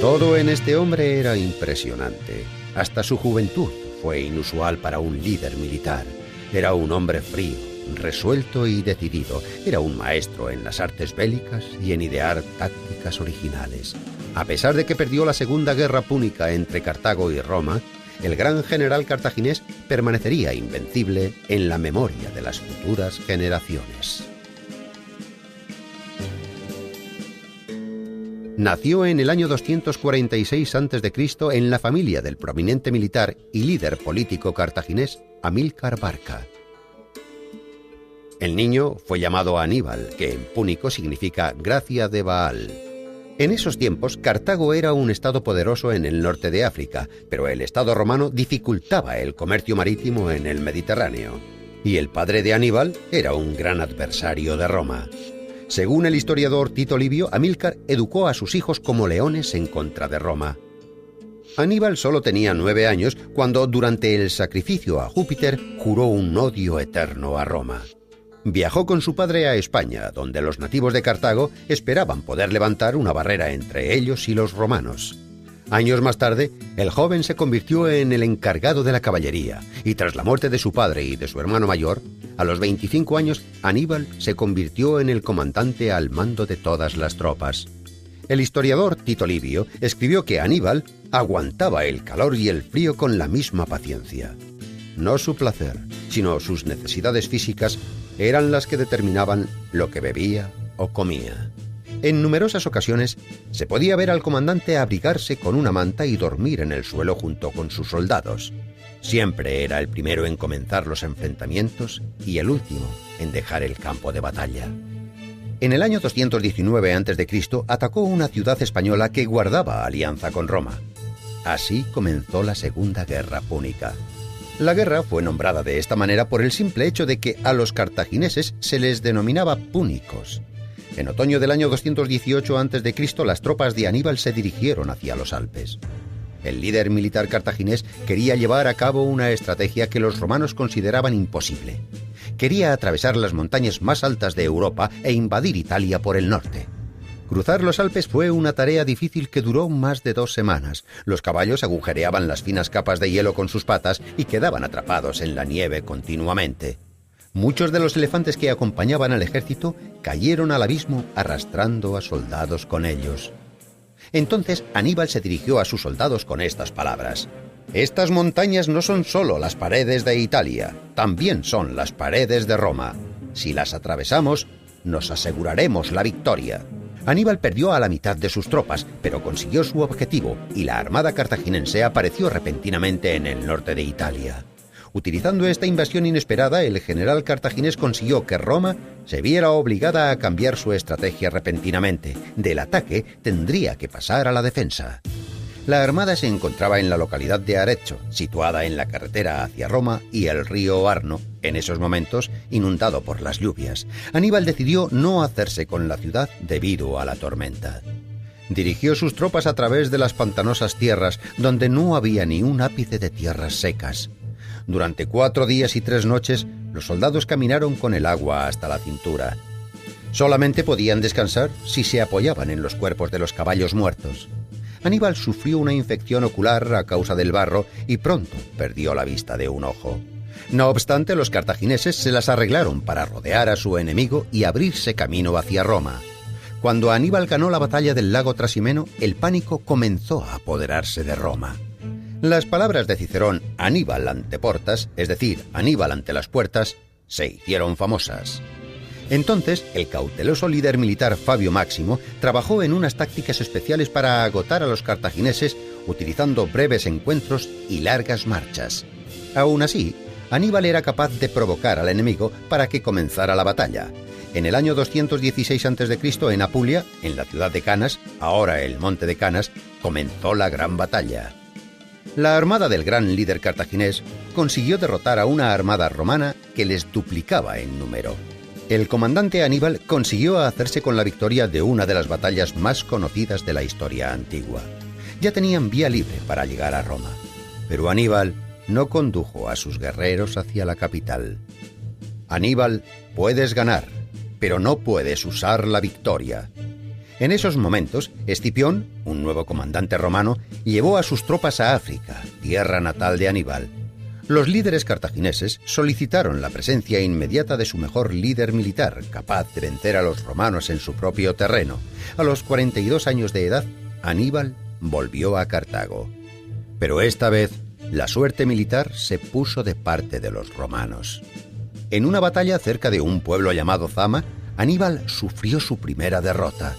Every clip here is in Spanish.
Todo en este hombre era impresionante. Hasta su juventud fue inusual para un líder militar. Era un hombre frío, resuelto y decidido. Era un maestro en las artes bélicas y en idear tácticas originales. A pesar de que perdió la Segunda Guerra Púnica entre Cartago y Roma, el gran general cartaginés permanecería invencible en la memoria de las futuras generaciones. Nació en el año 246 a.C. en la familia del prominente militar y líder político cartaginés Amílcar Barca. El niño fue llamado Aníbal, que en púnico significa gracia de Baal. En esos tiempos, Cartago era un estado poderoso en el norte de África, pero el estado romano dificultaba el comercio marítimo en el Mediterráneo. Y el padre de Aníbal era un gran adversario de Roma. Según el historiador Tito Livio, Amílcar educó a sus hijos como leones en contra de Roma. Aníbal solo tenía 9 años cuando, durante el sacrificio a Júpiter, juró un odio eterno a Roma. Viajó con su padre a España, donde los nativos de Cartago esperaban poder levantar una barrera entre ellos y los romanos. Años más tarde, el joven se convirtió en el encargado de la caballería, y tras la muerte de su padre y de su hermano mayor, a los 25 años, Aníbal se convirtió en el comandante al mando de todas las tropas. El historiador Tito Livio escribió que Aníbal aguantaba el calor y el frío con la misma paciencia. No su placer, sino sus necesidades físicas eran las que determinaban lo que bebía o comía. En numerosas ocasiones se podía ver al comandante abrigarse con una manta y dormir en el suelo junto con sus soldados. Siempre era el primero en comenzar los enfrentamientos y el último en dejar el campo de batalla. En el año 219 a.C. atacó una ciudad española que guardaba alianza con Roma. Así comenzó la Segunda Guerra Púnica. La guerra fue nombrada de esta manera por el simple hecho de que a los cartagineses se les denominaba púnicos. En otoño del año 218 a.C., las tropas de Aníbal se dirigieron hacia los Alpes. El líder militar cartaginés quería llevar a cabo una estrategia que los romanos consideraban imposible. Quería atravesar las montañas más altas de Europa e invadir Italia por el norte. Cruzar los Alpes fue una tarea difícil que duró más de 2 semanas. Los caballos agujereaban las finas capas de hielo con sus patas y quedaban atrapados en la nieve continuamente. Muchos de los elefantes que acompañaban al ejército cayeron al abismo arrastrando a soldados con ellos. Entonces Aníbal se dirigió a sus soldados con estas palabras: «Estas montañas no son solo las paredes de Italia, también son las paredes de Roma. Si las atravesamos, nos aseguraremos la victoria». Aníbal perdió a la mitad de sus tropas, pero consiguió su objetivo y la armada cartaginense apareció repentinamente en el norte de Italia. Utilizando esta invasión inesperada, el general cartaginés consiguió que Roma se viera obligada a cambiar su estrategia repentinamente. Del ataque tendría que pasar a la defensa. La armada se encontraba en la localidad de Arezzo, situada en la carretera hacia Roma y el río Arno, en esos momentos inundado por las lluvias. Aníbal decidió no hacerse con la ciudad debido a la tormenta. Dirigió sus tropas a través de las pantanosas tierras, donde no había ni un ápice de tierras secas. Durante 4 días y 3 noches, los soldados caminaron con el agua hasta la cintura. Solamente podían descansar si se apoyaban en los cuerpos de los caballos muertos. Aníbal sufrió una infección ocular a causa del barro y pronto perdió la vista de un ojo. No obstante, los cartagineses se las arreglaron para rodear a su enemigo y abrirse camino hacia Roma. Cuando Aníbal ganó la batalla del lago Trasimeno, el pánico comenzó a apoderarse de Roma. Las palabras de Cicerón, Aníbal ante portas, es decir, Aníbal ante las puertas, se hicieron famosas. Entonces, el cauteloso líder militar Fabio Máximo trabajó en unas tácticas especiales para agotar a los cartagineses, utilizando breves encuentros y largas marchas. Aún así, Aníbal era capaz de provocar al enemigo para que comenzara la batalla. En el año 216 a.C., en Apulia, en la ciudad de Canas, ahora el monte de Canas, comenzó la gran batalla. La armada del gran líder cartaginés consiguió derrotar a una armada romana que les duplicaba en número. El comandante Aníbal consiguió hacerse con la victoria de una de las batallas más conocidas de la historia antigua. Ya tenían vía libre para llegar a Roma, pero Aníbal no condujo a sus guerreros hacia la capital. Aníbal, puedes ganar, pero no puedes usar la victoria. En esos momentos, Escipión, un nuevo comandante romano, llevó a sus tropas a África, tierra natal de Aníbal. Los líderes cartagineses solicitaron la presencia inmediata de su mejor líder militar, capaz de vencer a los romanos en su propio terreno. A los 42 años de edad, Aníbal volvió a Cartago. Pero esta vez, la suerte militar se puso de parte de los romanos. En una batalla cerca de un pueblo llamado Zama, Aníbal sufrió su primera derrota.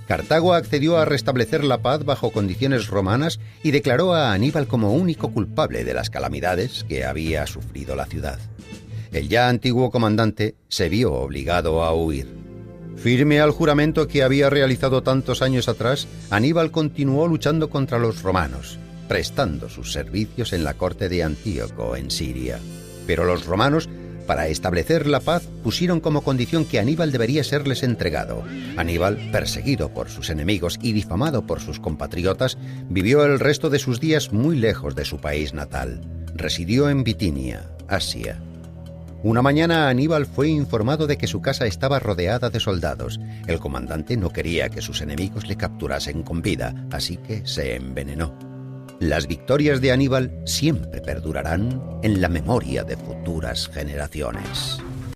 Cartago accedió a restablecer la paz bajo condiciones romanas y declaró a Aníbal como único culpable de las calamidades que había sufrido la ciudad. El ya antiguo comandante se vio obligado a huir. Firme al juramento que había realizado tantos años atrás, Aníbal continuó luchando contra los romanos, prestando sus servicios en la corte de Antíoco, en Siria. Pero los romanos, para establecer la paz, pusieron como condición que Aníbal debería serles entregado. Aníbal, perseguido por sus enemigos y difamado por sus compatriotas, vivió el resto de sus días muy lejos de su país natal. Residió en Bitinia, Asia. Una mañana Aníbal fue informado de que su casa estaba rodeada de soldados. El comandante no quería que sus enemigos le capturasen con vida, así que se envenenó. Las victorias de Aníbal siempre perdurarán en la memoria de futuras generaciones.